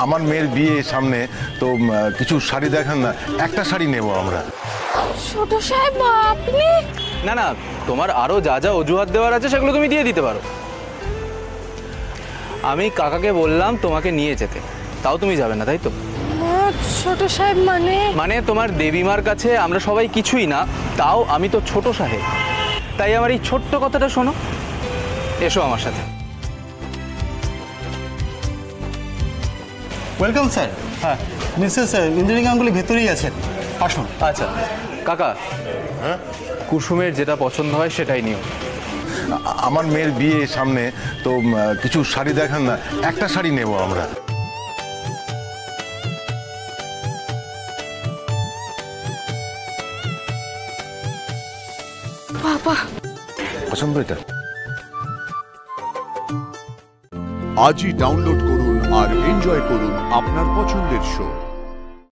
আমার মেয়ের বিয়ে সামনে, তো কিছু শাড়ি দেখান না, একটা শাড়ি নেব আমরা। ছোট সাহেব আপনি? না না, তোমার আরো যা যা অজুহাত দেওয়ার আছে সেগুলো তুমি দিয়ে দিতে পারো। আমি কাকাকে বললাম তোমাকে নিয়ে যেতে, তাও তুমি যাবে না, তাই তো? ছোট সাহেব মানে তোমার দেবীমার কাছে আমরা সবাই কিছুই না, তাও আমি তো ছোট সাহেব। তাই আমার এই ছোট্ট কথাটা শোনো, এসো আমার সাথে। Welcome sir. হ্যাঁ, মিসেস ইঞ্জিনিয়ারিং আঙ্গুলি ভেতরেই আছেন, আসুন। আচ্ছা কাকা, কুসুমের যেটা পছন্দ হয় সেটাই নিও। আমার মেয়ের বিয়ে সামনে, তো কিছু শাড়ি দেখান না, একটা শাড়ি নেব আমরা। বাবা পছন্দ এটা? আজই ডাউনলোড করুন আর এনজয় করুন আপনার পছন্দের শো।